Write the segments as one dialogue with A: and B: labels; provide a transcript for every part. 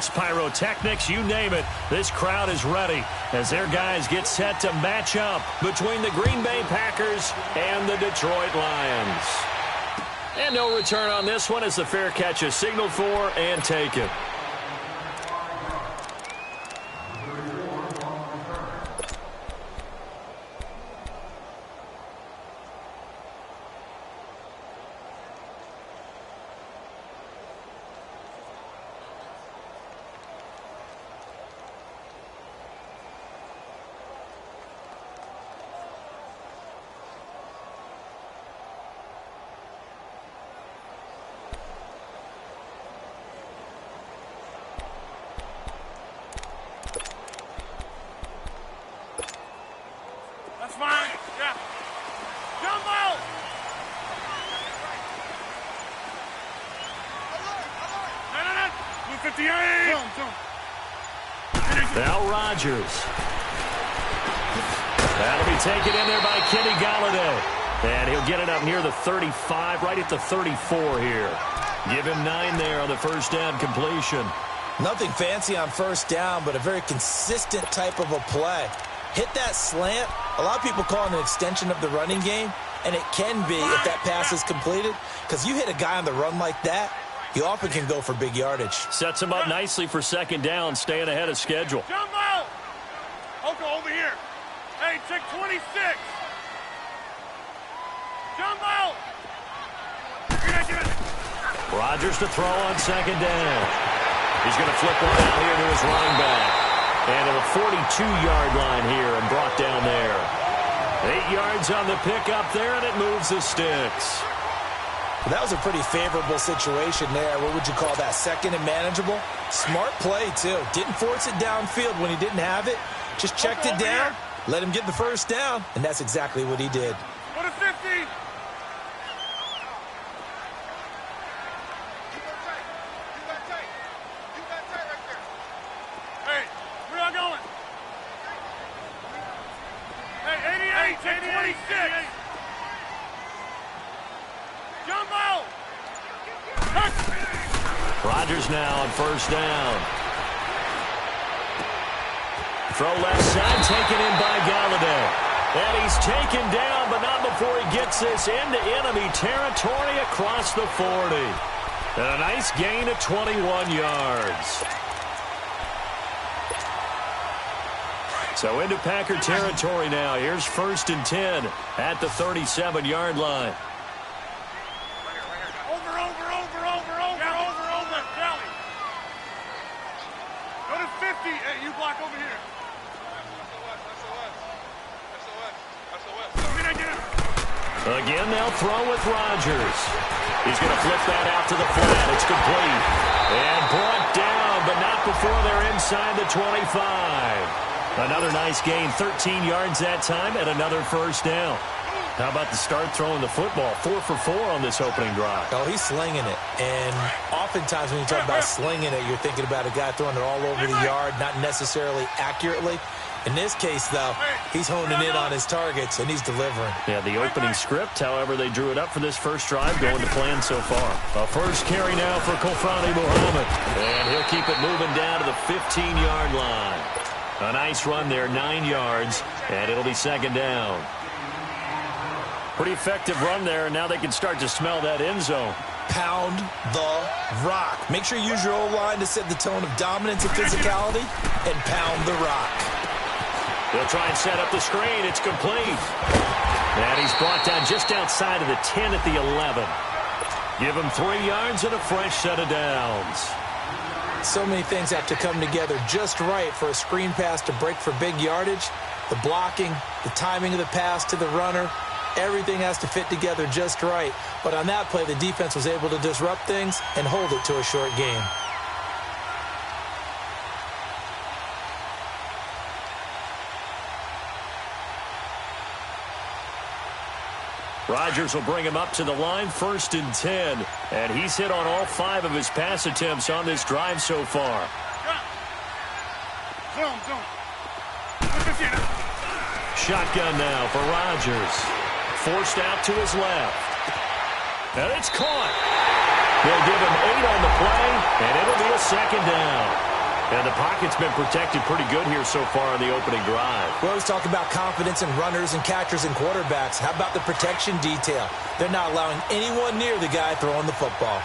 A: fireworks, pyrotechnics, you name it. This crowd is ready as their guys get set to match up between the Green Bay Packers and the Detroit Lions. And no return on this one as the fair catch is signaled for and taken. Now Rodgers. That'll be taken in there by Kenny Golladay. And he'll get it up near the 35, right at the 34 here. Give him 9 there on the first down completion.
B: Nothing fancy on first down, but a very consistent type of a play. Hit that slant. A lot of people call it an extension of the running game, and it can be if that pass is completed, because you hit a guy on the run like that, he often can go for big yardage.
A: Sets him up nicely for second down, staying ahead of schedule.
C: Jump out! Okay, over here. Hey, check 26. Jump out!
A: Rodgers to throw on second down. He's going to flip one out here to his running back. And to the 42-yard line here and brought down there. 8 yards on the pickup there, and it moves the sticks.
B: That was a pretty favorable situation there. What would you call that? Second and manageable? Smart play, too. Didn't force it downfield when he didn't have it. Just checked it down, let him get the first down, and that's exactly what he did.
C: Go to 50. Hey, where y'all going? Hey, 88, take 26. Jump out!
A: Rodgers now on first down. Throw left side, taken in by Golladay. And he's taken down, but not before he gets this into enemy territory across the 40. And a nice gain of 21 yards. So into Packer territory now. Here's 1st and 10 at the 37-yard line.
C: Hey, you block over here.
A: Again, they'll throw with Rodgers. He's going to flip that out to the flat. It's complete. And brought down, but not before they're inside the 25. Another nice gain, 13 yards that time, and another first down. How about the start throwing the football? 4 for 4 on this opening drive.
B: Oh, he's slinging it. And oftentimes when you talk about slinging it, you're thinking about a guy throwing it all over the yard, not necessarily accurately. In this case, though, he's honing in on his targets, and he's delivering.
A: Yeah, the opening script, however, they drew it up for this first drive, going to plan so far. A first carry now for Kofrani Muhammad. And he'll keep it moving down to the 15-yard line. A nice run there, 9 yards, and it'll be second down. Pretty effective run there, and now they can start to smell that end zone.
B: Pound the rock. Make sure you use your O-line to set the tone of dominance and physicality, and pound the rock.
A: They'll try and set up the screen. It's complete. And he's brought down just outside of the 10 at the 11. Give him 3 yards and a fresh set of downs.
B: So many things have to come together just right for a screen pass to break for big yardage. The blocking, the timing of the pass to the runner, everything has to fit together just right. But on that play, the defense was able to disrupt things and hold it to a short game.
A: Rodgers will bring him up to the line, 1st and 10. And he's hit on all 5 of his pass attempts on this drive so far. Shotgun now for Rodgers. Forced out to his left. And it's caught. They'll give him 8 on the play, and it'll be a second down. And the pocket's been protected pretty good here so far on the opening drive.
B: We always talk about confidence in runners and catchers and quarterbacks. How about the protection detail? They're not allowing anyone near the guy throwing the football.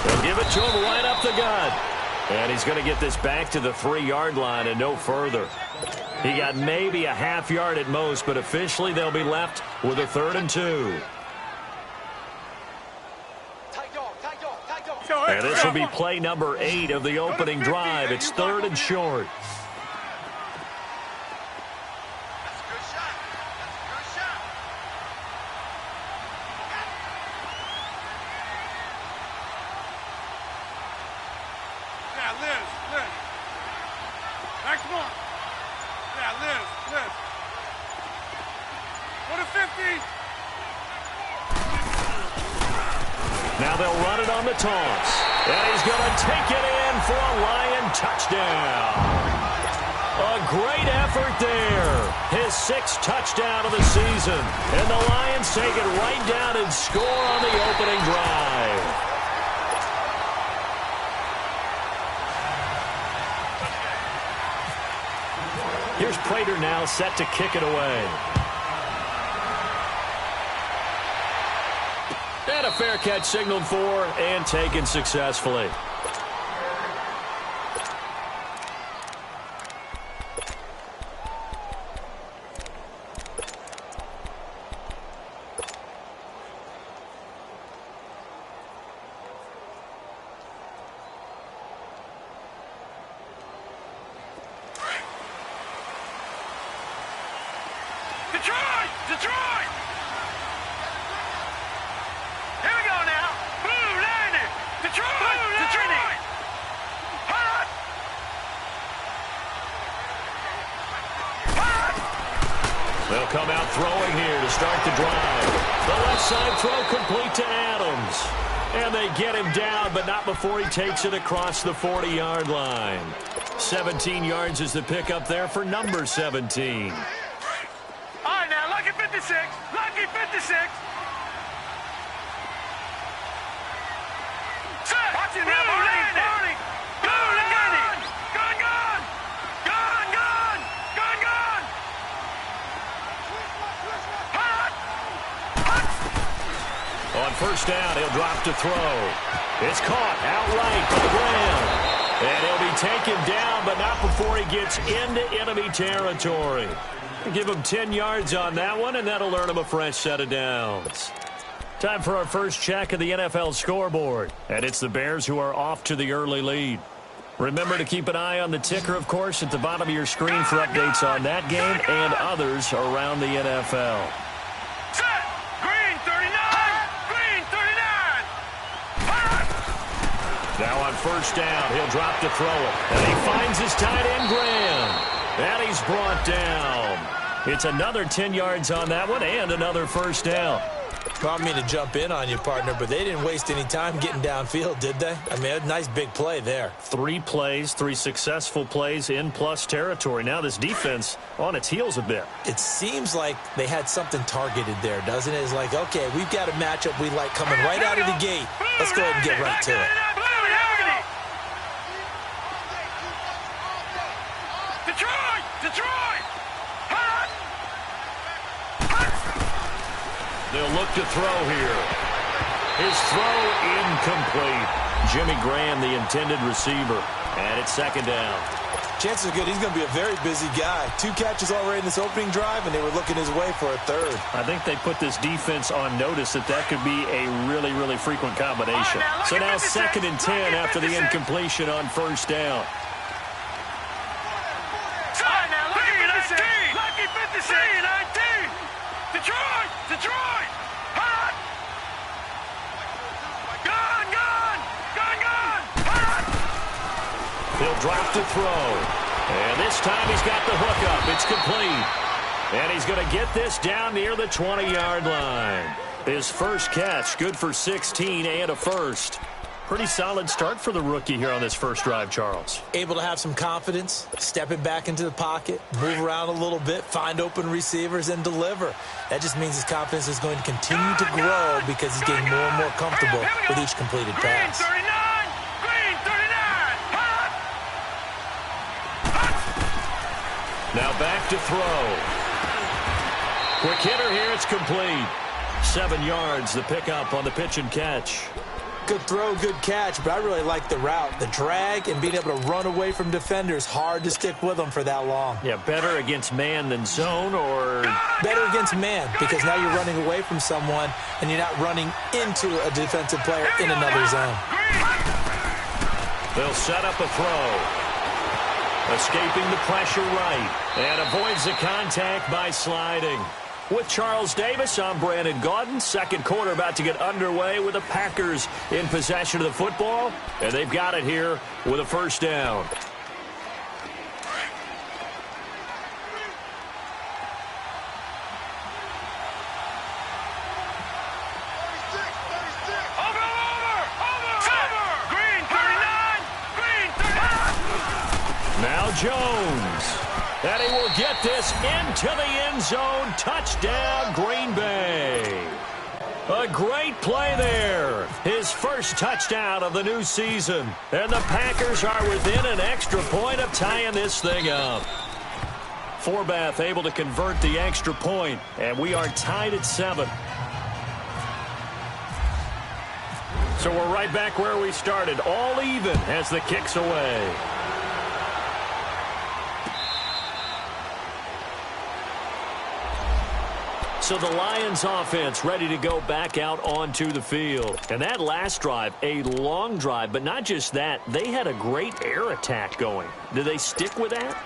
A: They'll give it to him right up the gut. And he's going to get this back to the 3-yard line and no further. He got maybe a half yard at most, but officially they'll be left with a 3rd and 2. And this will be play number 8 of the opening drive. It's 3rd and short. Now they'll run it on the toss. And he's going to take it in for a Lion touchdown. A great effort there. His 6th touchdown of the season. And the Lions take it right down and score on the opening drive. Here's Prater now set to kick it away. And a fair catch signaled for and taken successfully.
C: Detroit! Detroit! Here we go now. Blue Lightning! Detroit! Blue Detroit! Hot! Hot!
A: They'll come out throwing here to start the drive. The left side throw complete to Adams. And they get him down, but not before he takes it across the 40-yard line. 17 yards is the pickup there for number 17.
C: All right, now, lucky 56. Lucky 56. Set. Watch it now, Barney. Blue Lightning. Gun, gun. Gun, gun. Gun, gun. Hot. Hot.
A: On first down, he'll drop to throw. It's caught outright by Graham. And he'll be taken down, but not before he gets into enemy territory. Give him 10 yards on that one, and that'll earn him a fresh set of downs. Time for our first check of the NFL scoreboard. And it's the Bears who are off to the early lead. Remember to keep an eye on the ticker, of course, at the bottom of your screen for updates on that game and others around the NFL.
C: Set. Green 39. Green 39. Hot.
A: Now on first down, he'll drop to throw it. And he finds his tight end, Graham. And he's brought down. It's another 10 yards on that one and another first down.
B: Well, I mean to jump in on you, partner, but they didn't waste any time getting downfield, did they? I mean, a nice big play there.
A: 3 plays, 3 successful plays in plus territory. Now this defense on its heels a bit.
B: It seems like they had something targeted there, doesn't it? It's like, okay, we've got a matchup we like coming right out of the gate. Let's go ahead and get right to it.
C: Detroit! Detroit! Hot! Hot!
A: They'll look to throw here. His throw incomplete. Jimmy Graham, the intended receiver. And it's second down.
B: Chances are good he's going to be a very busy guy. 2 catches already in this opening drive, and they were looking his way for a 3rd.
A: I think they put this defense on notice that could be a really, really frequent combination. So now second and 10 after the incompletion on first down.
C: Lucky 56! 19! Detroit! Detroit! Hot! Gun, gun! Gun, gun! Hot!
A: He'll drop to throw. And this time he's got the hook up. It's complete. And he's going to get this down near the 20-yard line. His first catch, good for 16 and a first. Pretty solid start for the rookie here on this first drive, Charles.
B: Able to have some confidence, stepping back into the pocket, move around a little bit, find open receivers, and deliver. That just means his confidence is going to continue to grow because he's getting more and more comfortable with each completed pass.
C: Green 39! Green 39! Hot! Hot!
A: Now back to throw. Quick hitter here, it's complete. 7 yards, the pickup on the pitch and catch.
B: Good throw, good catch, but I really like the route. The drag and being able to run away from defenders, hard to stick with them for that long.
A: Yeah, better against man than zone, or?
B: Better against man, because now you're running away from someone and you're not running into a defensive player in another zone.
A: They'll set up a throw. Escaping the pressure right, and avoids the contact by sliding. With Charles Davis, I'm Brandon Gaudin. Second quarter about to get underway with the Packers in possession of the football. And they've got it here with a first down.
C: Over! Green 39! Green 39!
A: Now Jones. And he will get this into the end zone. Touchdown, Green Bay. A great play there. His first touchdown of the new season. And the Packers are within an extra point of tying this thing up. Forbath able to convert the extra point. And we are tied at 7. So we're right back where we started. All even as the kick's away. So the Lions offense ready to go back out onto the field. And that last drive, a long drive, but not just that, they had a great air attack going. Do they stick with that?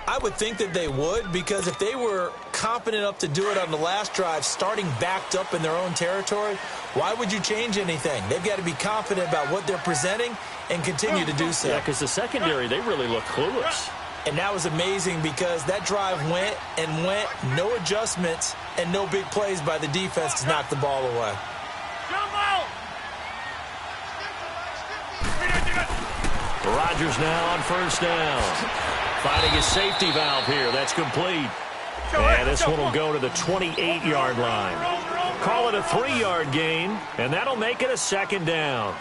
B: I would think that they would, because if they were confident enough to do it on the last drive, starting backed up in their own territory, why would you change anything? They've got to be confident about what they're presenting and continue to do so.
A: Yeah, because the secondary, they really look clueless.
B: And that was amazing because that drive went and went, no adjustments, and no big plays by the defense to knock the ball away.
A: Rodgers now on first down. Finding his safety valve here. That's complete. And this one will go to the 28-yard line. Call it a 3-yard gain, and that'll make it a second down.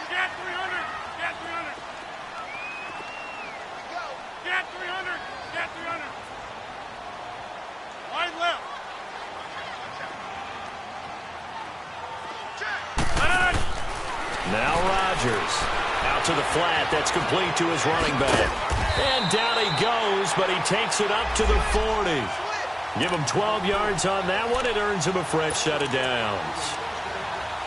C: Get 300! Get 300! Get 300! Get 300! Wide left!
A: Now Rodgers. Out to the flat. That's complete to his running back. And down he goes, but he takes it up to the 40. Give him 12 yards on that one. It earns him a fresh set of downs.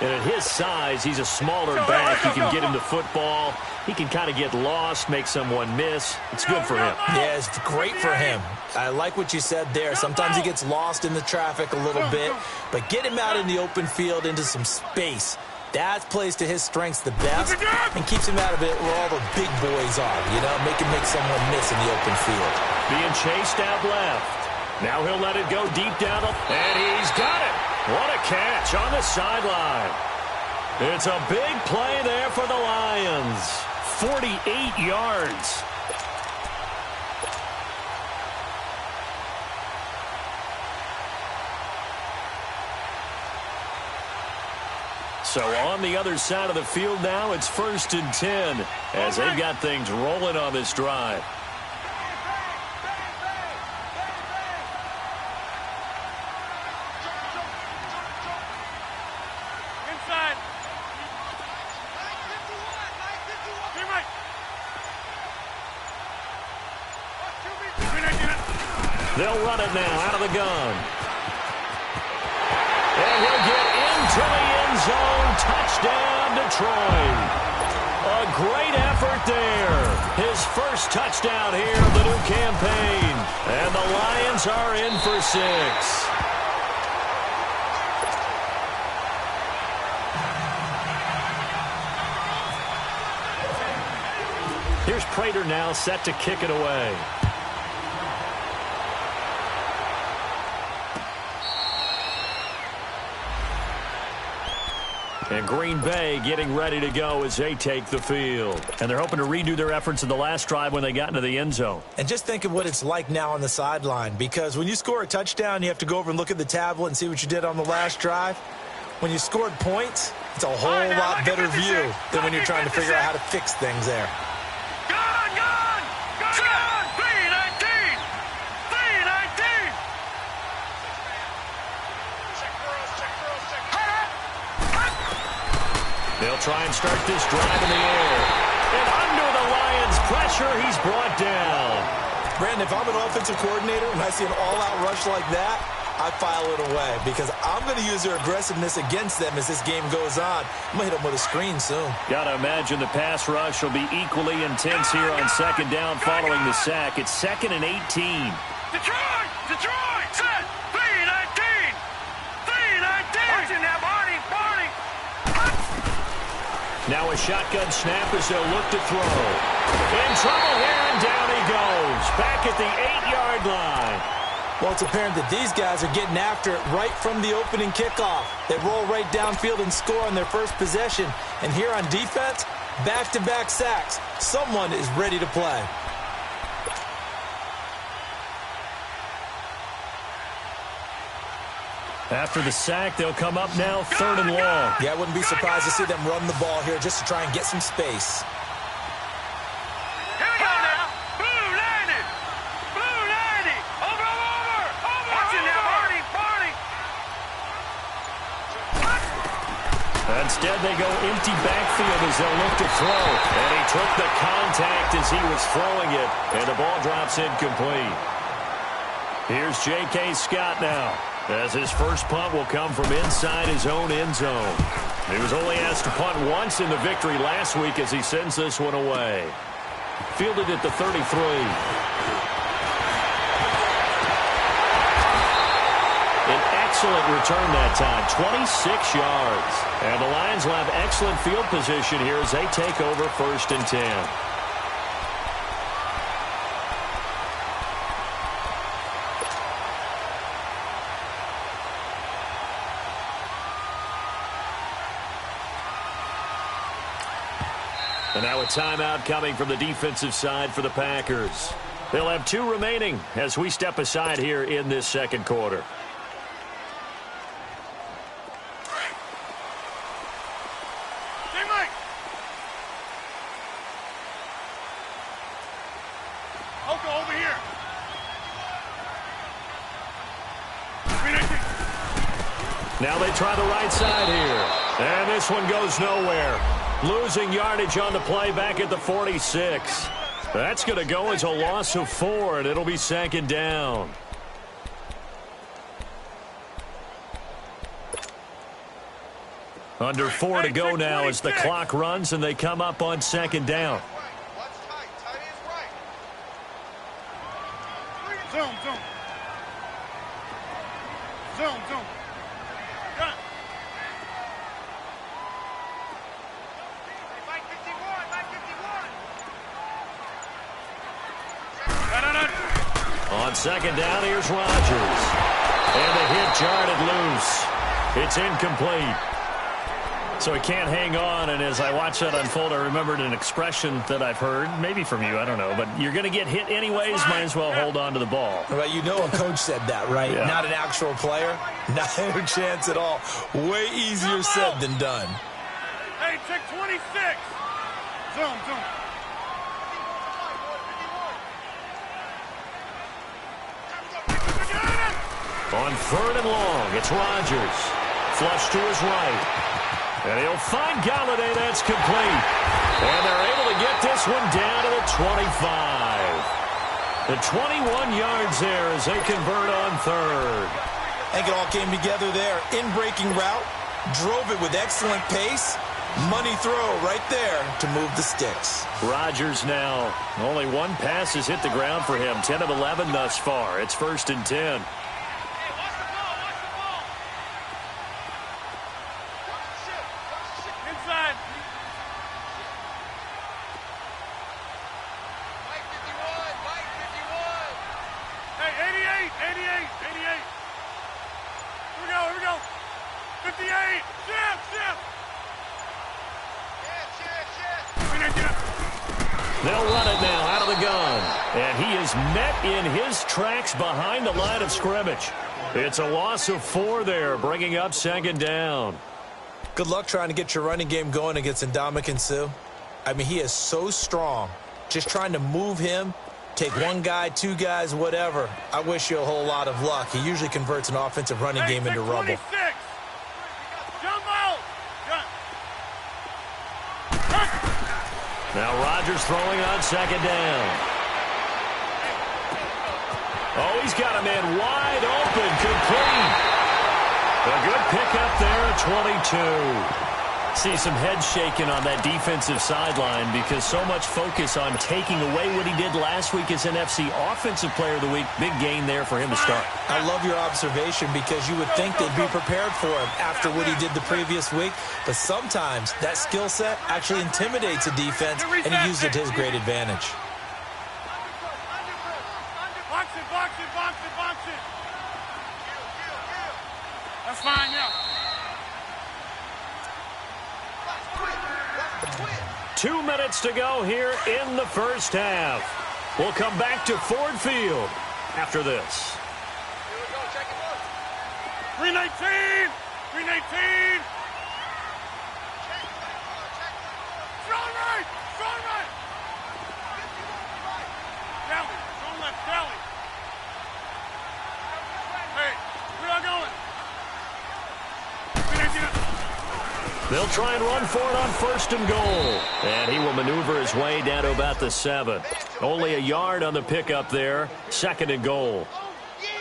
A: And at his size, he's a smaller back. He can get him the football. He can kind of get lost, make someone miss. It's good for him.
B: Yeah, it's great for him. I like what you said there. Sometimes he gets lost in the traffic a little bit, but get him out in the open field into some space. That plays to his strengths the best and keeps him out of it where all the big boys are, you know, make someone miss in the open field.
A: Being chased out left. Now he'll let it go deep down, and he's got it. What a catch on the sideline. It's a big play there for the Lions. 48 yards. So on the other side of the field now, it's 1st and 10 as they've got things rolling on this drive.
C: Inside!
A: They'll run it now out of the gun. And he'll get into the end zone. Touchdown, Detroit. A great effort there. His first touchdown here of the new campaign. And the Lions are in for 6. Here's Prater now set to kick it away. And Green Bay getting ready to go as they take the field. And they're hoping to redo their efforts in the last drive when they got into the end zone.
B: And just think of what it's like now on the sideline, because when you score a touchdown, you have to go over and look at the tablet and see what you did on the last drive. When you scored points, it's a whole lot better view than when you're trying to figure out how to fix things there.
A: They'll try and start this drive in the air. And under the Lions' pressure, he's brought down.
B: Brandon, if I'm an offensive coordinator and I see an all-out rush like that, I file it away because I'm going to use their aggressiveness against them as this game goes on. I'm going to hit them with a screen soon.
A: Got to imagine the pass rush will be equally intense here on second down following the sack. It's 2nd and 18.
C: Detroit, set, 3-19. 3-19. Watching now, Barney.
A: Now a shotgun snap as they'll look to throw. In trouble here, and down he goes. Back at the 8-yard line.
B: Well, it's apparent that these guys are getting after it right from the opening kickoff. They roll right downfield and score on their first possession. And here on defense, back-to-back sacks. Someone is ready to play.
A: After the sack, they'll come up now 3rd and long.
B: Yeah, I wouldn't be surprised to see them run the ball here just to try and get some space.
C: Here we go now. Blue 90. Blue 90. Over. Watching now, Barney.
A: Instead, they go empty backfield as they'll look to throw. And he took the contact as he was throwing it. And the ball drops incomplete. Here's J.K. Scott now, as his first punt will come from inside his own end zone. He was only asked to punt once in the victory last week as he sends this one away. Fielded at the 33. An excellent return that time, 26 yards. And the Lions will have excellent field position here as they take over 1st and 10. And now a timeout coming from the defensive side for the Packers. They'll have 2 remaining as we step aside here in this second quarter.
C: Over here.
A: Now they try the right side here. And this one goes nowhere. Losing yardage on the play back at the 46. That's going to go as a loss of 4, and it'll be 2nd down. Under 4 to go now as the clock runs, and they come up on 2nd down.
C: Zoom. Gun. Mike 51.
A: On 2nd down, here's Rodgers. And the hit jarred loose. It's incomplete. So he can't hang on, and as I watch that unfold, I remembered an expression that I've heard, maybe from you, I don't know, but you're going to get hit anyways, might as well hold on to the ball.
B: Right, you know a coach said that, right?
A: Yeah.
B: Not an actual player. Not a chance at all. Way easier said than done.
C: Hey, check 26. Zoom.
A: On 3rd and long, it's Rodgers. Flush to his right. And he'll find Galladay. That's complete. And they're able to get this one down to the 25. The 21 yards there as they convert on 3rd.
B: I think it all came together there. In-breaking route. Drove it with excellent pace. Money throw right there to move the sticks.
A: Rodgers now. Only one pass has hit the ground for him. 10 of 11 thus far. It's 1st and 10.
C: Here we go. 58. Shift.
A: They'll run it now out of the gun. And he is met in his tracks behind the line of scrimmage. It's a loss of 4 there, bringing up second down.
B: Good luck trying to get your running game going against Ndamukong Suh. I mean, he is so strong. Just trying to move him, take one guy, 2 guys, whatever. I wish you a whole lot of luck. He usually converts an offensive running game into rubble.
A: Now Rodgers throwing on second down. Oh, he's got a man wide open, complete. A good pickup there at 22. See some head shaking on that defensive sideline because so much focus on taking away what he did last week as NFC Offensive Player of the Week. Big gain there for him to start.
B: I love your observation because you would think they'd be prepared for him after what he did the previous week. But sometimes that skill set actually intimidates a defense, and he used it to his great advantage.
C: Box it. That's fine, yeah.
A: 2 minutes to go here in the first half. We'll come back to Ford Field after this.
C: 319. Strong right. Kelly, strong left, Kelly. Hey, we are going. 319.
A: They'll try and run for it on first and goal. And he will maneuver his way down to about the 7. Only a yard on the pickup there. Second and goal.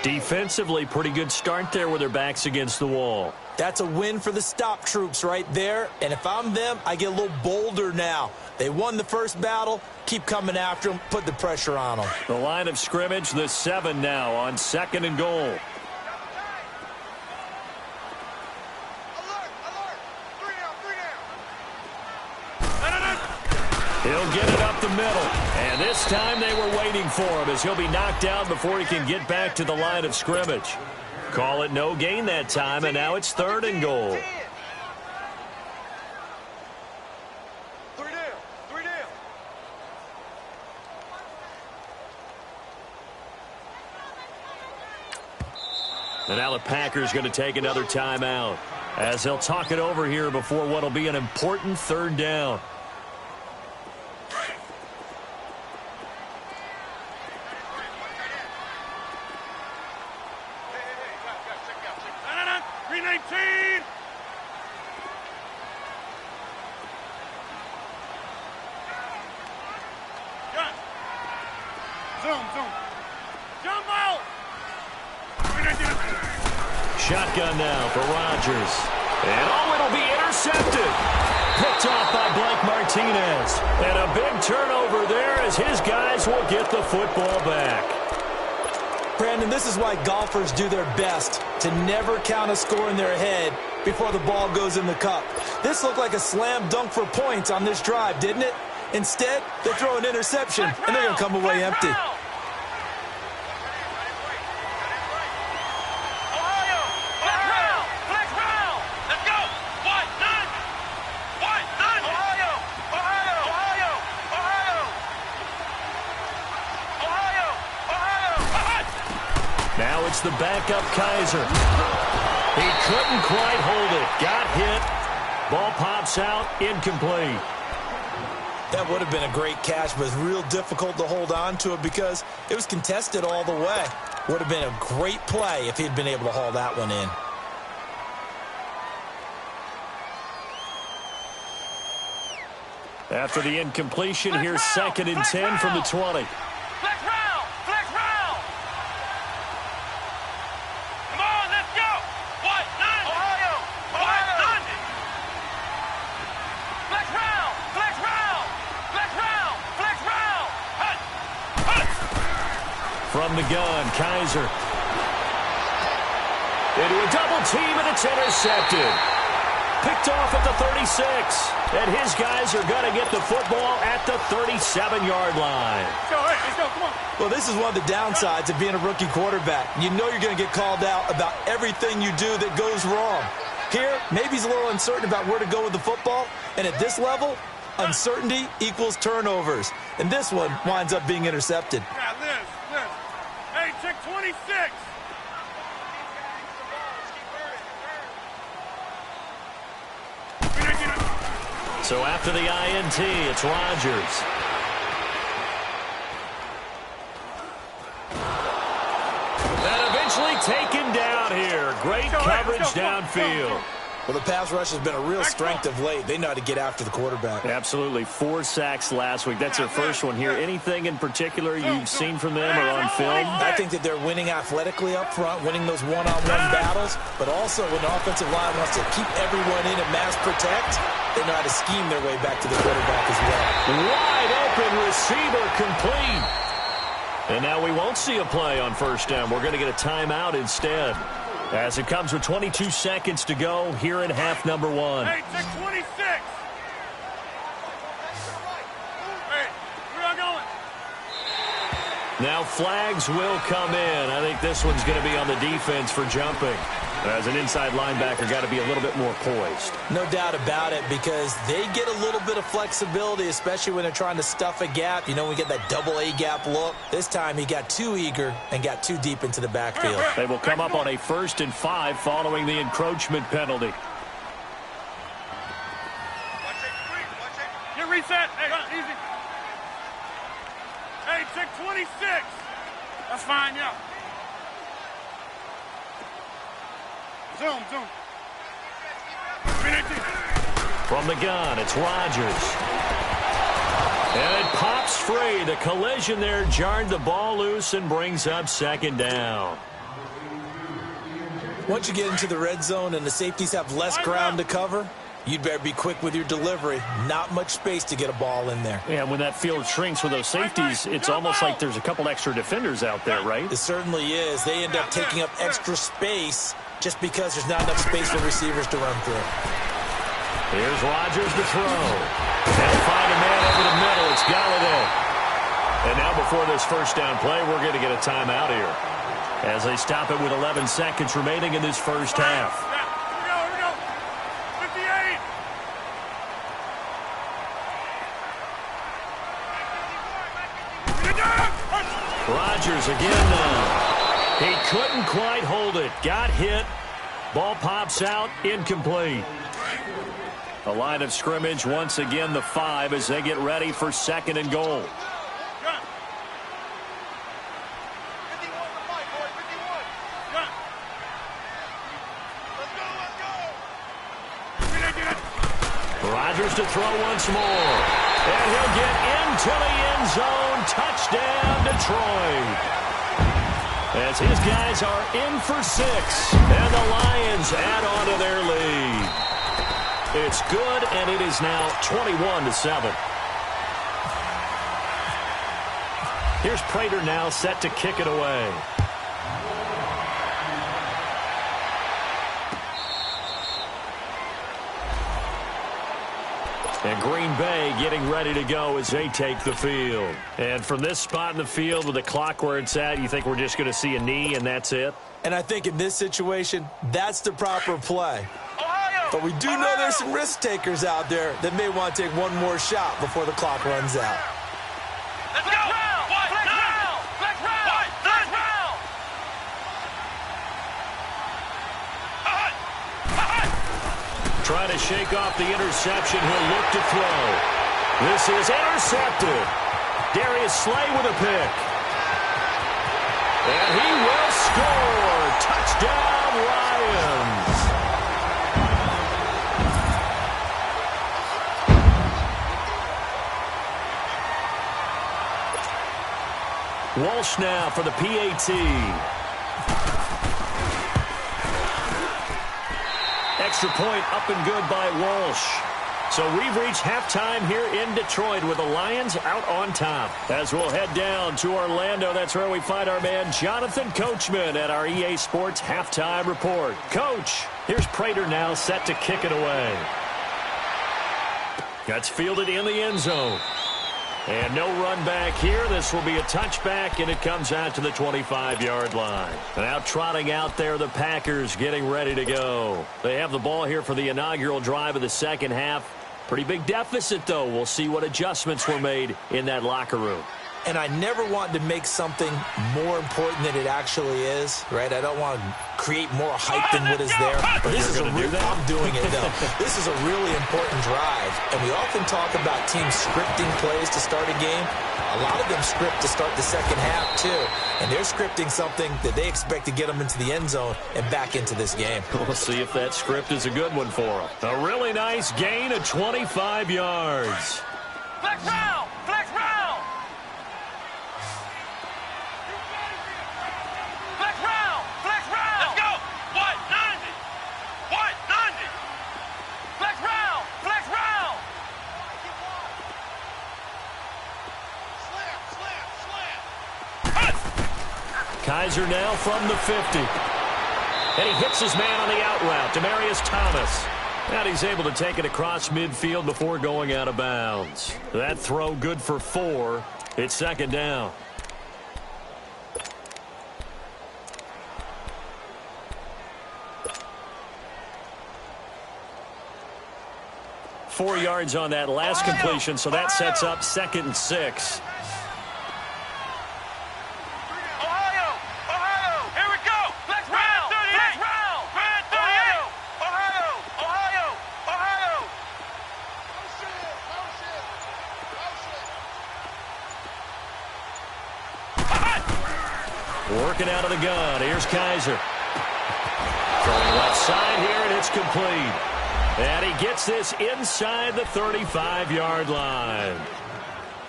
A: Defensively, pretty good start there with their backs against the wall.
B: That's a win for the stop troops right there. And if I'm them, I get a little bolder now. They won the first battle. Keep coming after them. Put the pressure on them.
A: The line of scrimmage, the 7 now on second and goal. He'll get it up the middle. And this time they were waiting for him as he'll be knocked down before he can get back to the line of scrimmage. Call it no gain that time, and now it's third and goal.
C: 3 down.
A: And now the Packers going to take another timeout as they'll talk it over here before what will be an important third down. Shotgun now for Rodgers. And it'll be intercepted. Picked off by Blake Martinez. And a big turnover there as his guys will get the football back.
B: Brandon, this is why golfers do their best to never count a score in their head before the ball goes in the cup. This looked like a slam dunk for points on this drive, didn't it? Instead, they throw an interception, and they're going to come away empty.
A: Now it's the backup Kaiser. He couldn't quite hold it. Got hit. Ball pops out. Incomplete.
B: That would have been a great catch, but it's real difficult to hold on to it because it was contested all the way. Would have been a great play if he'd been able to haul that one in.
A: After the incompletion, here's second and 10 from the 20. From the gun, Kaiser. Into a double team, and it's intercepted. Picked off at the 36. And his guys are going to get the football at the 37-yard line.
C: Let's go, come on.
B: Well, this is one of the downsides of being a rookie quarterback. You know you're going to get called out about everything you do that goes wrong. Here, maybe he's a little uncertain about where to go with the football. And at this level, Uncertainty equals turnovers. And this one winds up being intercepted.
C: Yeah, Liz. Hey, check 26.
A: So after the INT, it's Rodgers. And eventually taken down here. Great coverage downfield.
B: Well, the pass rush has been a real strength of late. They know how to get after the quarterback.
A: Absolutely. 4 sacks last week. That's their first one here. Anything in particular you've seen from them or on film?
B: I think that they're winning athletically up front, winning those one-on-one battles, but also when the offensive line wants to keep everyone in and mass protect, they know how to scheme their way back to the quarterback as well.
A: Wide open receiver complete. And now we won't see a play on first down. We're going to get a timeout instead. As it comes with 22 seconds to go here in half number 1.
C: Hey, check 26. Hey, where y'all going?
A: Now flags will come in. I think this one's going to be on the defense for jumping. As an inside linebacker, got to be a little bit more poised.
B: No doubt about it, because they get a little bit of flexibility, especially when they're trying to stuff a gap. You know, we get that double A gap look. This time he got too eager and got too deep into the backfield.
A: They will come up on a 1st and 5 following the encroachment penalty.
C: Watch it. Get reset. Hey, easy. Hey, check 26. That's fine, yeah. Zoom.
A: From the gun, it's Rodgers. And it pops free. The collision there jarred the ball loose and brings up 2nd down.
B: Once you get into the red zone and the safeties have less ground to cover, you'd better be quick with your delivery. Not much space to get a ball in there.
A: Yeah, when that field shrinks with those safeties, it's almost like there's a couple extra defenders out there, right?
B: It certainly is. They end up taking up extra space just because there's not enough space for receivers to run through.
A: Here's Rodgers to throw. They'll find a man over the middle. It's Galladay. And now before this first down play, we're going to get a timeout here, as they stop it with 11 seconds remaining in this first half.
C: Here we go. 58.
A: Rodgers again now. He couldn't quite hold it. Got hit. Ball pops out. Incomplete. A line of scrimmage once again, the 5, as they get ready for 2nd and goal. Rodgers to throw once more. And he'll get into the end zone. Touchdown, Detroit. As his guys are in for 6. And the Lions add on to their lead. It's good, and it is now 21-7. Here's Prater now set to kick it away. And Green Bay getting ready to go as they take the field. And from this spot in the field with the clock where it's at, you think we're just going to see a knee and that's it?
B: And I think in this situation, that's the proper play. But we do know there's some risk takers out there that may want to take one more shot before the clock runs out.
C: Let's go.
A: Trying to shake off the interception. He'll look to throw. This is intercepted. Darius Slay with a pick. And he will score. Touchdown, Lions. Walsh now for the PAT. Extra point up and good by Walsh. So we've reached halftime here in Detroit with the Lions out on top. As we'll head down to Orlando, that's where we find our man Jonathan Coachman at our EA Sports Halftime Report. Coach, here's Prater now set to kick it away. That's fielded in the end zone. And no run back here. This will be a touchback, and it comes out to the 25-yard line. And now trotting out there, the Packers getting ready to go. They have the ball here for the inaugural drive of the second half. Pretty big deficit, though. We'll see what adjustments were made in that locker room.
B: And I never want to make something more important than it actually is, right? I don't want to create more hype than what is there. But this is I'm doing it, though. This is a really important drive. And we often talk about teams scripting plays to start a game. A lot of them script to start the second half, too. And they're scripting something that they expect to get them into the end zone and back into this game.
A: We'll see if that script is a good one for them. A really nice gain of 25 yards.
C: Flex round! Flex round! Flex round! Flex round! Let's go! What? 90! What? 90! Flex round! Flex round! Slam! Slam!
A: Kaiser now from the 50. And he hits his man on the out route, Demaryius Thomas. And he's able to take it across midfield before going out of bounds. That throw good for 4. It's second down. Four yards on that last completion, so that sets up 2nd and 6. Working out of the gun. Here's Kaiser. Throwing left side here, and it's complete. And he gets this inside the 35-yard line.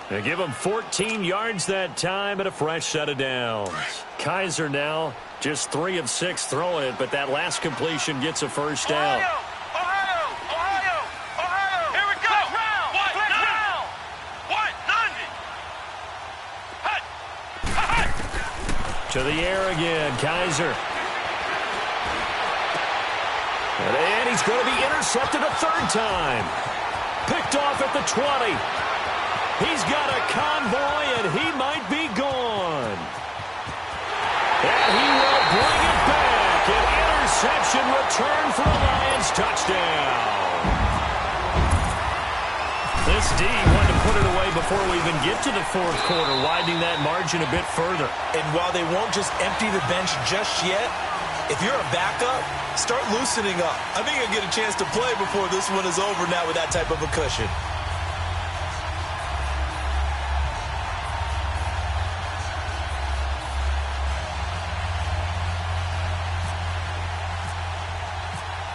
A: They give him 14 yards that time and a fresh set of downs. Kaiser now just 3 of 6 throwing it, but that last completion gets a first down. To the air again, Kaiser. And he's going to be intercepted a 3rd time. Picked off at the 20. He's got a convoy, and he might be gone. And he will bring it back. An interception return for a Lions touchdown. This D wanted to put it away before we even get to the 4th quarter, widening that margin a bit further.
B: And while they won't just empty the bench just yet, if you're a backup, start loosening up. I think you'll get a chance to play before this one is over now with that type of a cushion.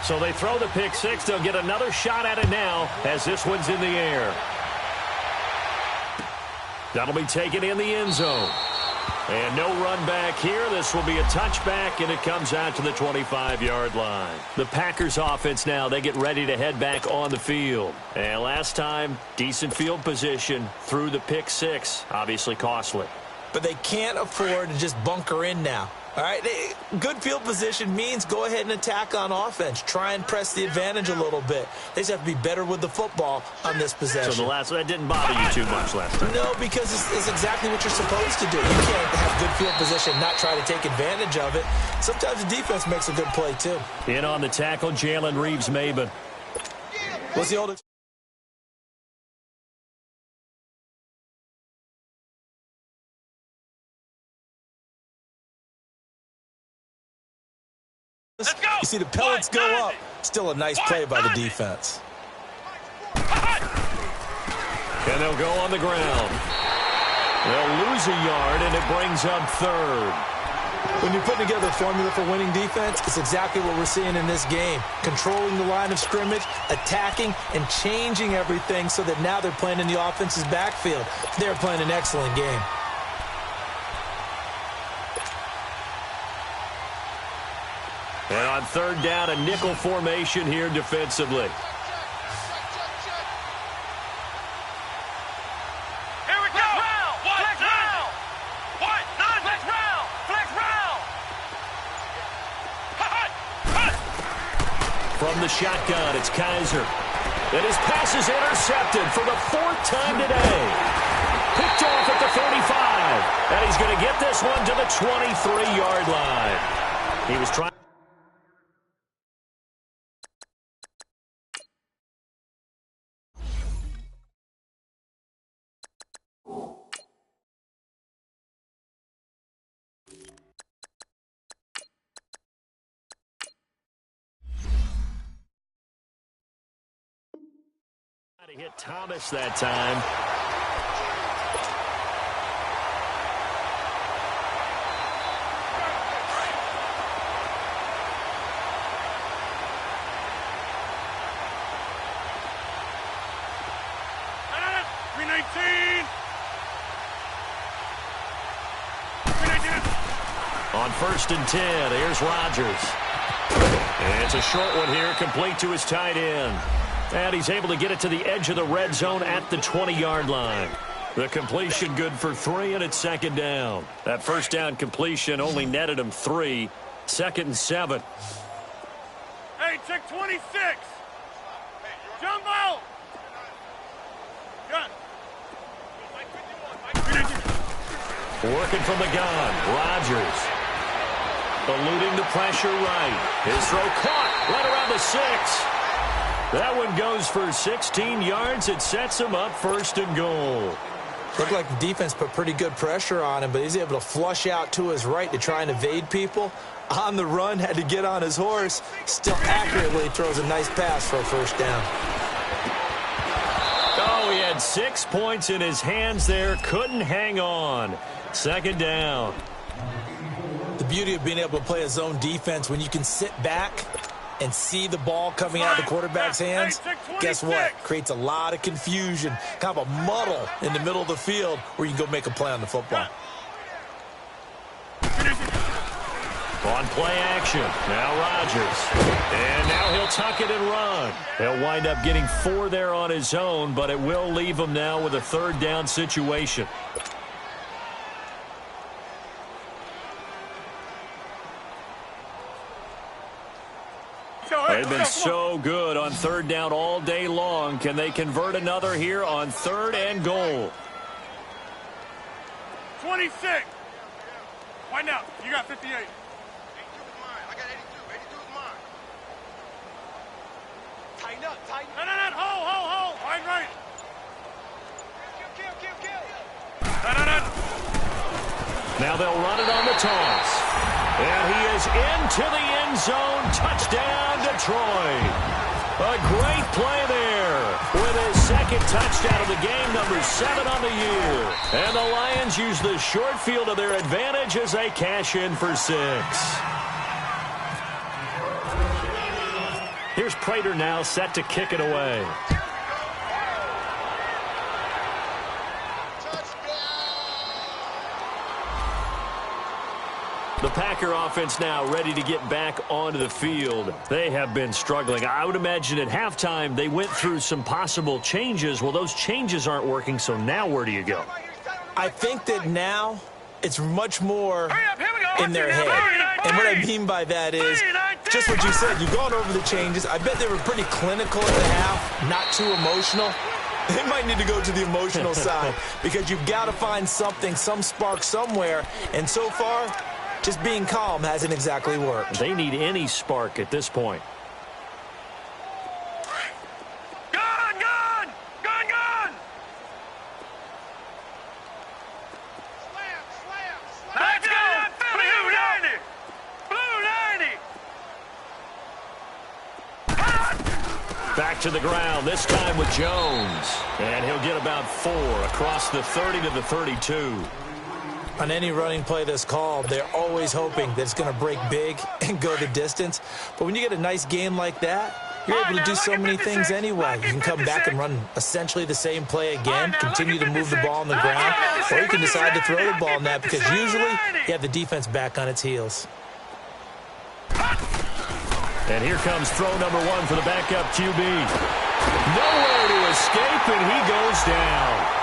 A: So they throw the pick 6. They'll get another shot at it now as this one's in the air. That'll be taken in the end zone. And no run back here. This will be a touchback, and it comes out to the 25-yard line. The Packers offense now, they get ready to head back on the field. And last time, decent field position through the pick 6. Obviously costly.
B: But they can't afford to just bunker in now. All right, good field position means go ahead and attack on offense. Try and press the advantage a little bit. They just have to be better with the football on this possession.
A: So that didn't bother you too much last time?
B: No, because it's exactly what you're supposed to do. You can't have good field position, not try to take advantage of it. Sometimes the defense makes a good play, too.
A: In on the tackle, Jalen Reeves-Maybin.
B: What's the oldest?
C: Let's go.
B: You see the pellets go up. Still a nice play by the defense.
A: And they'll go on the ground. They'll lose a yard, and it brings up 3rd.
B: When you put together a formula for winning defense, it's exactly what we're seeing in this game. Controlling the line of scrimmage, attacking, and changing everything so that now they're playing in the offense's backfield. They're playing an excellent game.
A: And on 3rd down, a nickel formation here defensively.
C: Here we go. Flex round. What? None. Flex round. Flex round.
A: From the shotgun, it's Kaiser. And his pass is intercepted for the 4th time today. Picked off at the 35. And he's going to get this one to the 23-yard line. He was trying. He hit Thomas that time. On 1st and 10, here's Rodgers. And it's a short one here, complete to his tight end. And he's able to get it to the edge of the red zone at the 20-yard line. The completion good for 3, and it's 2nd down. That first down completion only netted him 3. 2nd and 7.
C: Hey, check 26. Jumbo. Gun.
A: Working from the gun, Rodgers. Eluding the pressure right. His throw caught right around the 6. That one goes for 16 yards. It sets him up 1st and goal.
B: Looked like the defense put pretty good pressure on him, but he's able to flush out to his right to try and evade people. On the run, had to get on his horse. Still accurately throws a nice pass for a 1st down.
A: Oh, he had 6 points in his hands there. Couldn't hang on. 2nd down.
B: The beauty of being able to play a zone defense when you can sit back and see the ball coming out of the quarterback's hands, guess what? Creates a lot of confusion, kind of a muddle in the middle of the field where you can go make a play on the football.
A: On play action, now Rodgers. And now he'll tuck it and run. He'll wind up getting 4 there on his own, but it will leave him now with a 3rd down situation. They've been so good on 3rd down all day long. Can they convert another here on 3rd and goal?
C: 26. Wind out. You got 58. 82 is
D: mine. I got 82. 82 is mine.
C: Tighten up. Tighten. No. Hold. Wide right. Kill.
A: Now they'll run it on the toss. And he is into the end zone. Touchdown, Detroit. A great play there with his 2nd touchdown of the game, number 7 on the year. And the Lions use the short field to their advantage as they cash in for 6. Here's Prater now set to kick it away. The Packer offense now ready to get back onto the field. They have been struggling. I would imagine at halftime they went through some possible changes. Well, those changes aren't working, so now where do you go?
B: I think that now it's much more in their head. And what I mean by that is just what you said. You've gone over the changes. I bet they were pretty clinical at the half, not too emotional. They might need to go to the emotional side because you've got to find something, some spark somewhere. And so far, just being calm hasn't exactly worked.
A: They need any spark at this point.
C: Gun! Slam! Let's go! Blue 90!
A: Back to the ground, this time with Jones. And he'll get about 4 across the 30 to the 32.
B: On any running play that's called, they're always hoping that it's going to break big and go the distance. But when you get a nice game like that, you're able to do so many things anyway. You can come back and run essentially the same play again, continue to move the ball on the ground, or you can decide to throw the ball in that because usually you have the defense back on its heels.
A: And here comes throw number 1 for the backup QB. Nowhere to escape, and he goes down.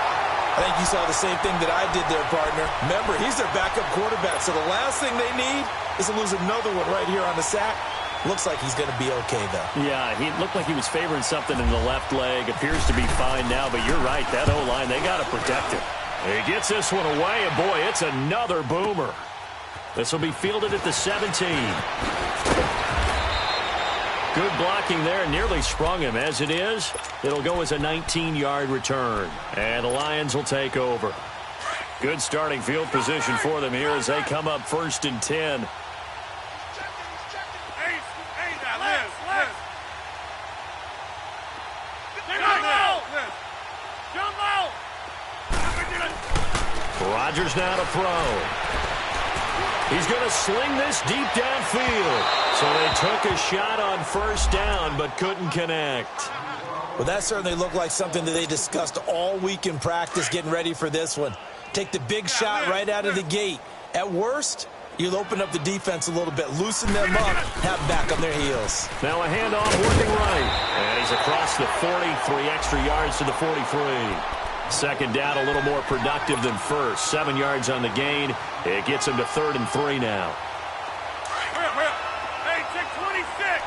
B: I think you saw the same thing that I did there, partner. Remember, he's their backup quarterback, so the last thing they need is to lose another one right here on the sack. Looks like he's going to be okay, though.
A: Yeah, he looked like he was favoring something in the left leg. Appears to be fine now, but you're right. That O-line, they got to protect it. He gets this one away, and boy, it's another boomer. This will be fielded at the 17. Good blocking there, nearly sprung him. As it is, it'll go as a 19-yard return. And the Lions will take over. Good starting field position for them here as they come up 1st and 10. Rodgers now to throw. He's going to sling this deep downfield. So they took a shot on first down but couldn't connect.
B: Well, that certainly looked like something that they discussed all week in practice getting ready for this one. Take the big shot right out of the gate. At worst, you'll open up the defense a little bit, loosen them up, have them back on their heels.
A: Now a handoff working right. And he's across the 40, 3 extra yards to the 43. Second down, a little more productive than first. 7 yards on the gain. It gets him to 3rd and 3 now.
C: Hey, check 26.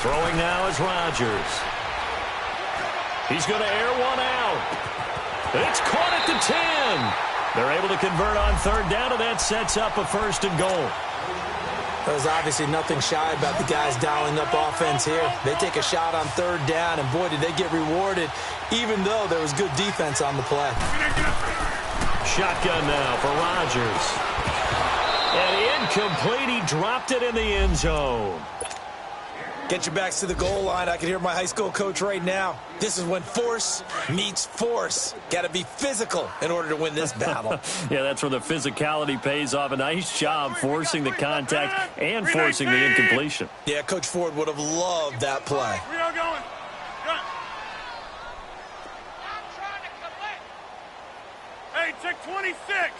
A: Throwing now is Rodgers. He's going to air one out. It's caught at the 10. They're able to convert on 3rd down, and that sets up a 1st and goal.
B: There's obviously nothing shy about the guys dialing up offense here. They take a shot on 3rd down, and boy, did they get rewarded, even though there was good defense on the play.
A: Shotgun now for Rodgers. And incomplete. He dropped it in the end zone.
B: Get your backs to the goal line. I can hear my high school coach right now. This is when force meets force. Got to be physical in order to win this battle.
A: Yeah, that's where the physicality pays off. A nice job forcing the contact and forcing the incompletion.
B: Yeah, Coach Ford would have loved that play.
C: We are going. Hey, check 26.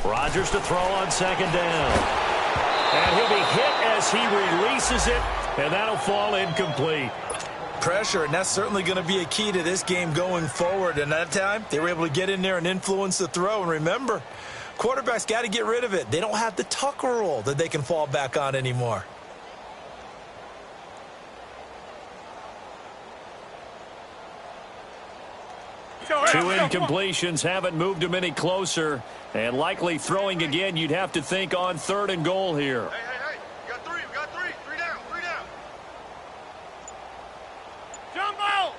A: Rodgers to throw on 2nd down. And he'll be hit as he releases it, and that'll fall incomplete.
B: Pressure, and that's certainly going to be a key to this game going forward. And that time, they were able to get in there and influence the throw. And remember, quarterbacks got to get rid of it. They don't have the Tucker rule that they can fall back on anymore.
A: Two incompletions haven't moved him any closer. And likely throwing again, you'd have to think on 3rd and goal here.
D: Hey. We got 3. We got 3. 3 down. 3 down.
C: Jump out.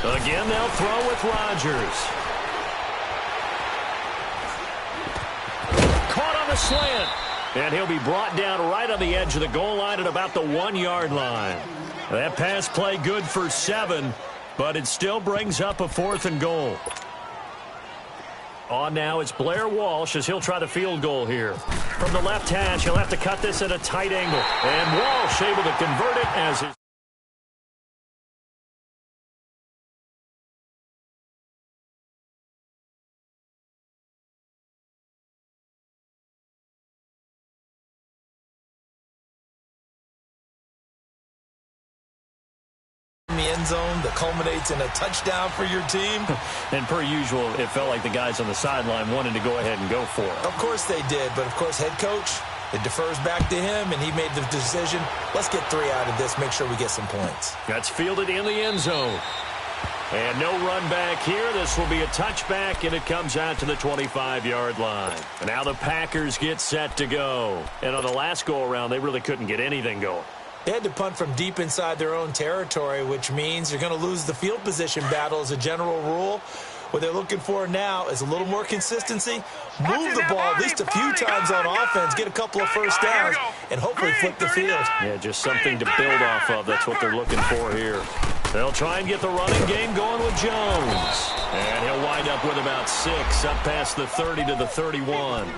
D: 51.
A: Again, they'll throw with Rodgers. Caught on the slant. And he'll be brought down right on the edge of the goal line at about the 1-yard line. That pass play good for 7, but it still brings up a 4th and goal. On now, it's Blair Walsh as he'll try the field goal here. From the left hash, he'll have to cut this at a tight angle. And Walsh able to convert it as his...
B: The end zone that culminates in a touchdown for your team.
A: And per usual, it felt like the guys on the sideline wanted to go ahead and go for it.
B: Of course they did, but of course head coach, it defers back to him, and he made the decision, let's get 3 out of this, make sure we get some points.
A: That's fielded in the end zone. And no run back here. This will be a touchback, and it comes out to the 25-yard line. And now the Packers get set to go. And on the last go-around, they really couldn't get anything going.
B: They had to punt from deep inside their own territory, which means you're going to lose the field position battle as a general rule. What they're looking for now is a little more consistency, move the ball at least a few times on offense, get a couple of first downs, and hopefully flip the field.
A: Yeah, just something to build off of. That's what they're looking for here. They'll try and get the running game going with Jones. And he'll wind up with about 6, up past the 30 to the 31.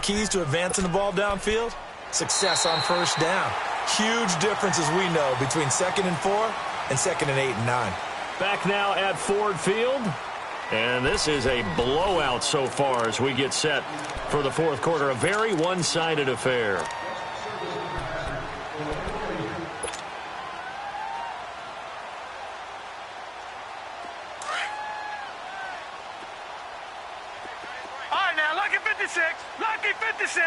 B: Keys to advancing the ball downfield? Success on first down. Huge difference, as we know, between 2nd and 4 and 2nd and 8 and 9.
A: Back now at Ford Field. And this is a blowout so far as we get set for the 4th quarter. A very one-sided affair.
C: All right, now, lucky 56. Lucky 56.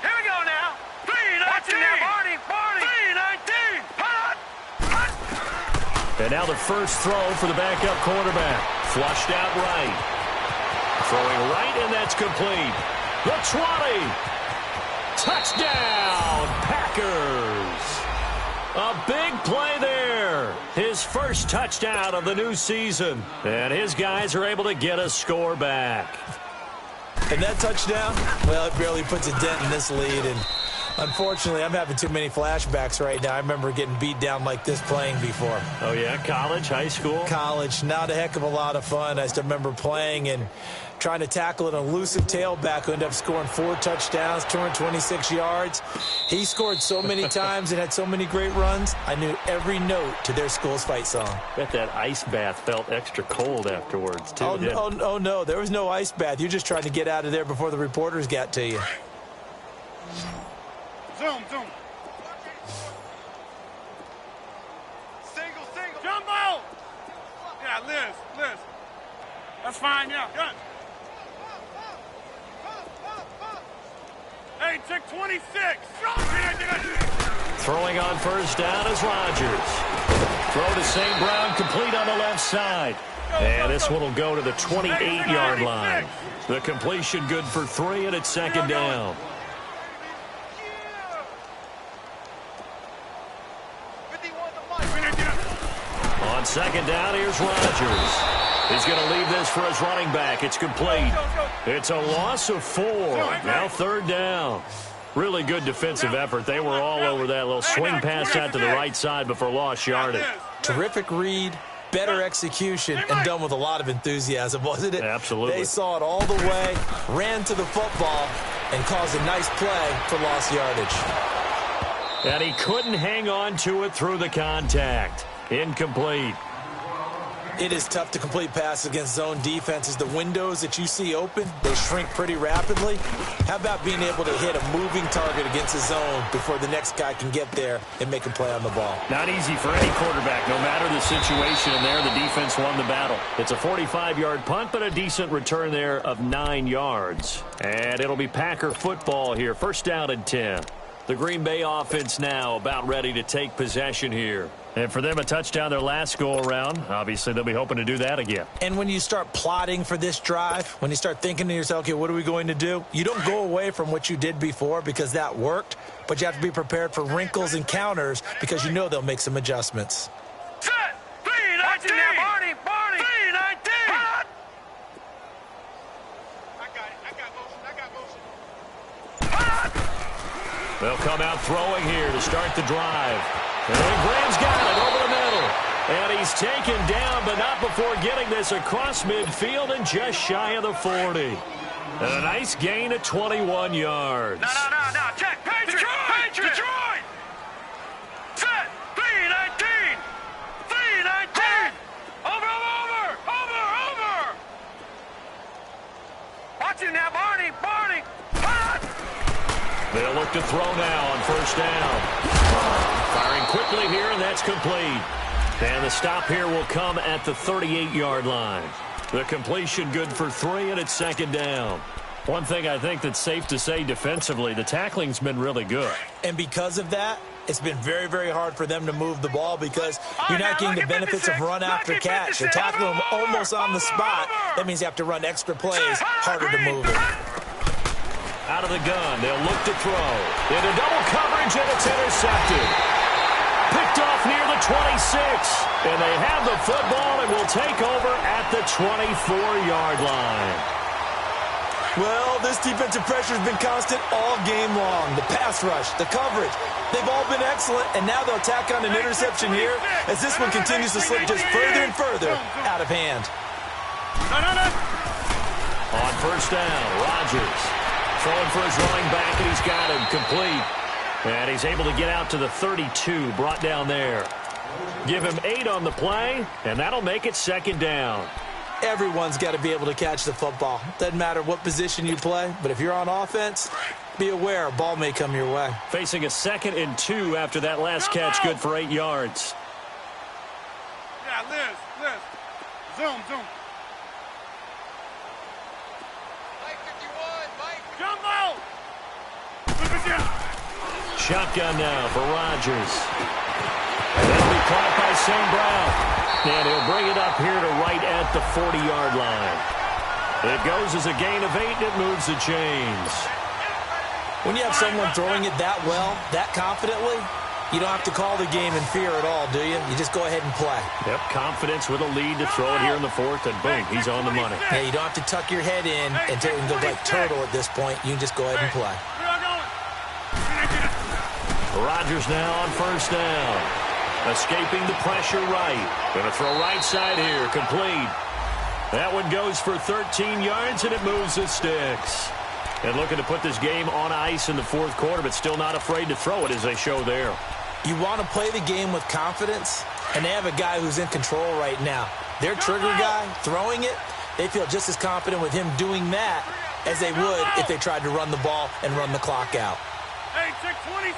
C: Here we go now. 319. Barney. 319. Hut.
A: And now the first throw for the backup quarterback. Flushed out right. Throwing right, and that's complete. The 20. Touchdown, Packers. A big play there. His first touchdown of the new season. And his guys are able to get a score back.
B: And that touchdown, well, it barely puts a dent in this lead. And unfortunately, I'm having too many flashbacks right now. I remember getting beat down like this playing before.
A: Oh, yeah? College, high school?
B: College. Not a heck of a lot of fun. I still remember playing and trying to tackle an elusive tailback who ended up scoring 4 touchdowns, 226 yards. He scored so many times and had so many great runs, I knew every note to their school's fight song.
A: Bet that ice bath felt extra cold afterwards, too.
B: Oh, no, there was no ice bath. You're just trying to get out of there before the reporters got to you.
C: Zoom.
D: Single.
C: Jumbo! Yeah, Liz. That's fine, yeah, good. Hey, check 26.
A: Throwing on first down is Rodgers. Throw to St. Brown, complete on the left side. And this one will go to the 28-yard line. The completion good for 3, and it's second down. On second down, here's Rodgers. He's going to leave this for his running back. It's complete. It's a loss of 4. Now third down. Really good defensive effort. They were all over that little swing pass out to the right side before lost yardage.
B: Terrific read, better execution, and done with a lot of enthusiasm, wasn't it?
A: Absolutely.
B: They saw it all the way, ran to the football, and caused a nice play for lost yardage.
A: And he couldn't hang on to it through the contact. Incomplete.
B: It is tough to complete passes against zone defenses. The windows that you see open, they shrink pretty rapidly. How about being able to hit a moving target against a zone before the next guy can get there and make a play on the ball?
A: Not easy for any quarterback, no matter the situation. And there, the defense won the battle. It's a 45-yard punt, but a decent return there of 9 yards. And it'll be Packer football here. First down and 10. The Green Bay offense now about ready to take possession here. And for them, a touchdown their last go-around. Obviously, they'll be hoping to do that again.
B: And when you start plotting for this drive, when you start thinking to yourself, okay, what are we going to do? You don't go away from what you did before because that worked, but you have to be prepared for wrinkles and counters because you know they'll make some adjustments.
C: Set! 3-19! Barney! 3-19! I got motion.
A: They'll come out throwing here to start the drive. And Graham's got it over the middle. And he's taken down, but not before getting this across midfield and just shy of the 40. And a nice gain of 21 yards.
C: No. Check. Patriot! Detroit! Set! 3-19! 3-19! Over! Watch it now, Barney!
A: They'll look to throw now on first down. Firing quickly here, and that's complete. And the stop here will come at the 38-yard line. The completion good for 3, and it's second down. One thing I think that's safe to say defensively, the tackling's been really good.
B: And because of that, it's been very, very hard for them to move the ball because you're not getting the benefits of run after catch. You're tackling them almost on the spot. That means you have to run extra plays, harder to move it.
A: Out of the gun, they'll look to throw. Into double coverage, and it's intercepted. Picked off near the 26. And they have the football and will take over at the 24-yard line.
B: Well, this defensive pressure has been constant all game long. The pass rush, the coverage, they've all been excellent. And now they'll tack on an interception here as this one continues to slip just further and further out of hand.
A: On first down, Rodgers throwing for his running back, and he's got him complete. And he's able to get out to the 32, brought down there. Give him 8 on the play, and that'll make it second down.
B: Everyone's got to be able to catch the football. Doesn't matter what position you play, but if you're on offense, be aware a ball may come your way.
A: Facing a 2nd and 2 after that last catch, good for 8 yards.
C: Yeah, Liz. Zoom. Jumbo!
A: Shotgun now for Rodgers. And that'll be caught by St. Brown. And he'll bring it up here to right at the 40-yard line. It goes as a gain of 8, and it moves the chains.
B: When you have someone throwing it that well, that confidently, You don't have to call the game in fear at all, do you? You just go ahead and play.
A: Yep, confidence with a lead to throw it here in the fourth, and boom, he's on the money.
B: Hey, you don't have to tuck your head in and go like turtle at this point. You can just go ahead and play.
A: Rodgers now on first down. Escaping the pressure right. Going to throw right side here. Complete. That one goes for 13 yards, and it moves the sticks. And looking to put this game on ice in the fourth quarter, but still not afraid to throw it as they show there.
B: You want to play the game with confidence, and they have a guy who's in control right now. Their trigger guy, throwing it, they feel just as confident with him doing that as they would if they tried to run the ball and run the clock out.
C: Hey, check 26.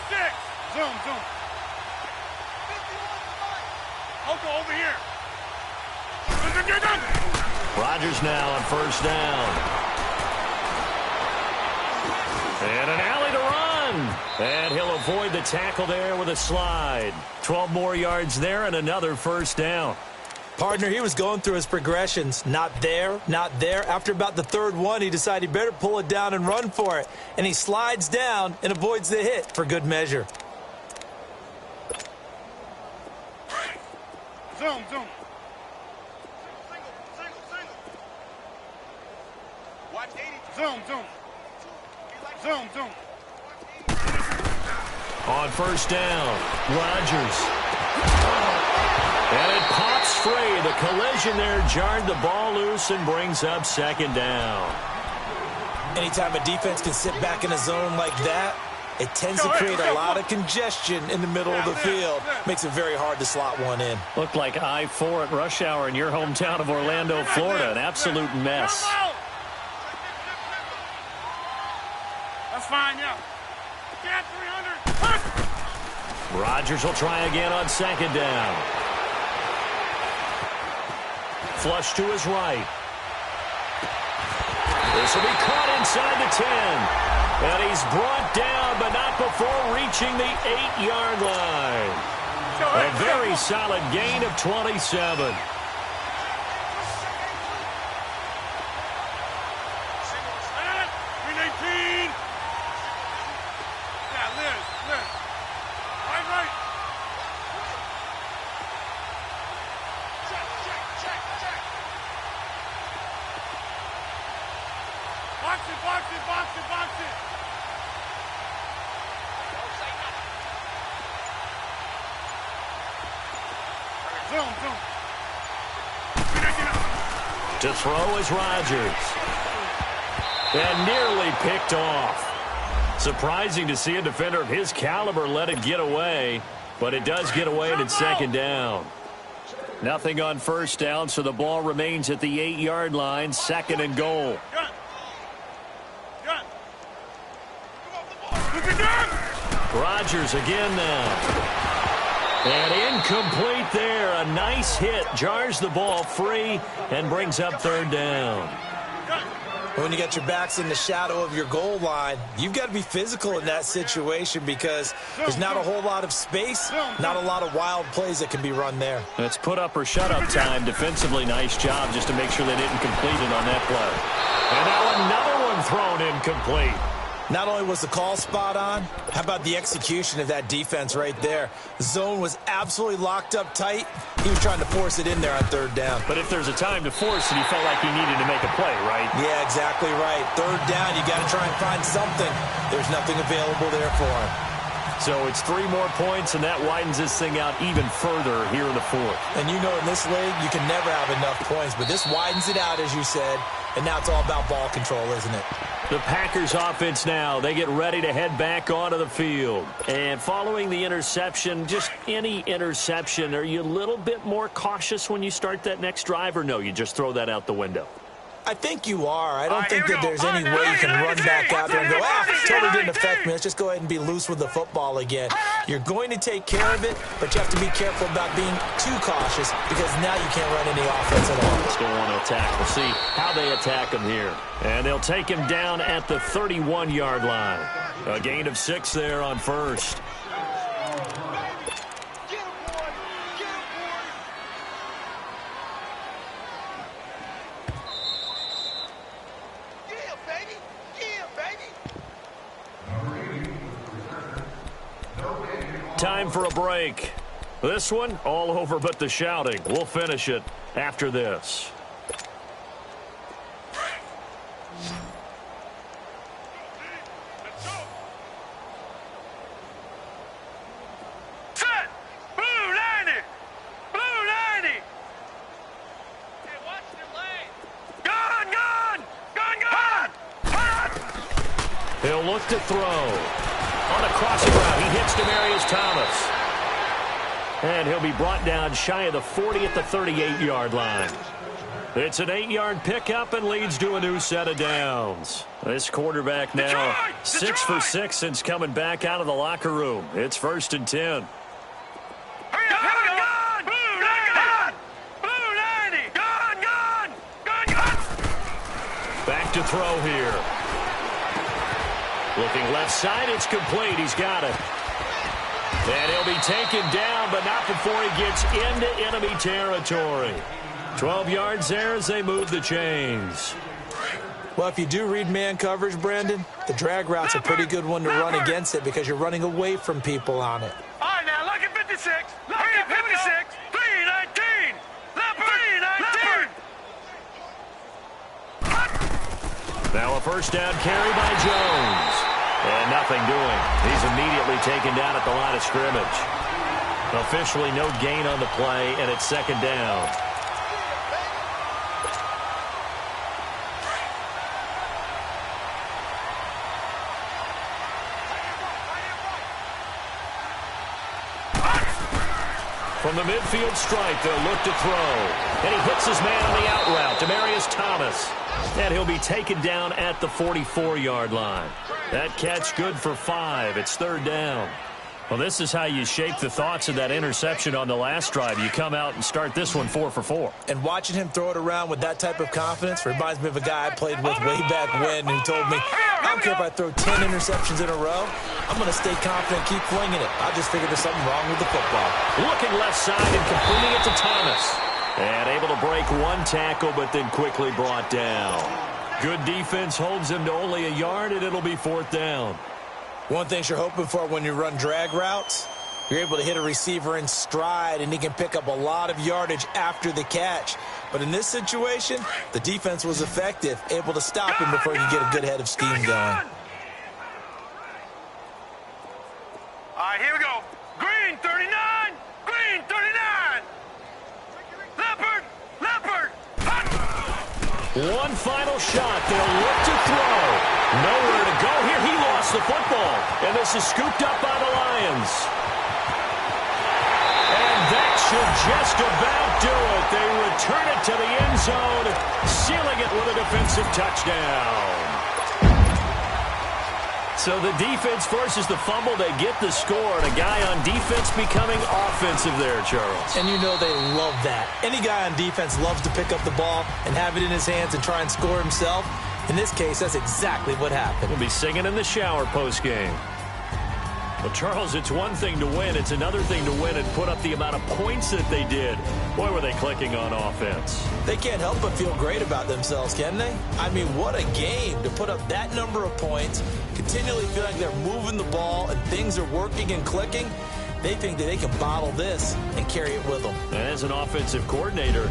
C: Zoom. Oko, over here.
A: Rodgers now on first down. And an alley to run. And he'll avoid the tackle there with a slide. 12 more yards there and another first down.
B: Partner, he was going through his progressions. Not there, not there. After about the third one, he decided he better pull it down and run for it. And he slides down and avoids the hit for good measure.
C: Zoom.
D: Watch 80.
C: Zoom.
A: On first down, Rodgers. And it pops free. The collision there jarred the ball loose and brings up second down.
B: Anytime a defense can sit back in a zone like that, it tends to create a lot of congestion in the middle of the field. Makes it very hard to slot one in.
A: Looked like I-4 at rush hour in your hometown of Orlando, Florida. An absolute mess.
C: That's fine, yeah. Get 300.
A: Rodgers will try again on second down. Flush to his right. This will be caught inside the 10. And he's brought down, but not before reaching the 8-yard line. A very solid gain of 27.
C: Box it. Zoom.
A: To throw is Rodgers. And nearly picked off. Surprising to see a defender of his caliber let it get away, but it does get away and it's second down. Nothing on first down, so the ball remains at the 8-yard line, second and goal. Rodgers again now. And incomplete there. A nice hit. Jars the ball free and brings up third down.
B: When you got your backs in the shadow of your goal line, you've got to be physical in that situation because there's not a whole lot of space, not a lot of wild plays that can be run there.
A: It's put up or shut up time. Defensively, nice job just to make sure they didn't complete it on that play. And now another one thrown incomplete.
B: Not only was the call spot on, how about the execution of that defense right there? The zone was absolutely locked up tight. He was trying to force it in there on third down.
A: But if there's a time to force it, he felt like he needed to make a play, right?
B: Yeah, exactly right. Third down, you got to try and find something. There's nothing available there for him.
A: So it's 3 more points, and that widens this thing out even further here in the fourth.
B: And you know in this league, you can never have enough points, but this widens it out, as you said, and now it's all about ball control, isn't it?
A: The Packers offense now, they get ready to head back onto the field. And following the interception, just any interception, are you a little bit more cautious when you start that next drive, or no, you just throw that out the window?
B: I think you are. I don't think that there's any way you can run back out there and go, totally didn't affect me. Let's just go ahead and be loose with the football again. You're going to take care of it, but you have to be careful about being too cautious because now you can't run any offense at all.
A: Still want to attack. We'll see how they attack him here. And they'll take him down at the 31-yard line. A gain of 6 there on first. Time for a break. This one, all over but the shouting. We'll finish it after this.
C: Set! Blue 90! Blue 90! Hey, watch your lane! Gun! Gun! Gun! Gun! Hot!
A: He'll look to throw. On a crossing route, he hits Demaryius Thomas. And he'll be brought down shy of the 40 at the 38-yard line. It's an 8-yard pickup and leads to a new set of downs. This quarterback now 6 for 6 since coming back out of the locker room. It's 1st and 10.
C: Hurry up! Gun! Blue 90! Blue 90! Gun! Gun! Gun! Gun!
A: Back to throw here. Looking left side, it's complete. He's got it. And he'll be taken down, but not before he gets into enemy territory. 12 yards there as they move the chains.
B: Well, if you do read man coverage, Brandon, the drag route's a pretty good one to run against it because you're running away from people on it.
C: All right, now, lucky 56. Lucky 56. 319. Leopard. 319.
A: Now a first down carry by Jones. And nothing doing. He's immediately taken down at the line of scrimmage. Officially no gain on the play, and it's 2nd down. From the midfield stripe, they'll look to throw. And he hits his man on the out route, Demaryius Thomas. And he'll be taken down at the 44-yard line. That catch good for 5. It's 3rd down. Well, this is how you shape the thoughts of that interception on the last drive. You come out and start this one 4 for 4.
B: And watching him throw it around with that type of confidence reminds me of a guy I played with way back when who told me, I don't care if I throw 10 interceptions in a row. I'm going to stay confident, keep flinging it. I just figured there's something wrong with the football.
A: Looking left side and completing it to Thomas. And able to break one tackle, but then quickly brought down. Good defense holds him to only a yard, and it'll be 4th down.
B: One thing you're hoping for when you run drag routes, you're able to hit a receiver in stride, and he can pick up a lot of yardage after the catch. But in this situation, the defense was effective, able to stop him before he could get a good head of steam going.
C: All right, here we go. Green 39. Green 39. Leopard. Leopard. Hot.
A: One final shot. They'll look to throw. Nowhere to go here. He lost the football. And this is scooped up by the Lions. And that should just about do it. They return it to the end zone, sealing it with a defensive touchdown. So the defense forces the fumble. They get the score, and a guy on defense becoming offensive there, Charles.
B: And you know they love that. Any guy on defense loves to pick up the ball and have it in his hands and try and score himself. In this case, that's exactly what happened.
A: We'll be singing in the shower post-game. Well, Charles, it's one thing to win. It's another thing to win and put up the amount of points that they did. Boy, were they clicking on offense.
B: They can't help but feel great about themselves, can they? I mean, what a game to put up that number of points, continually feel like they're moving the ball and things are working and clicking. They think that they can bottle this and carry it with them.
A: And as an offensive coordinator,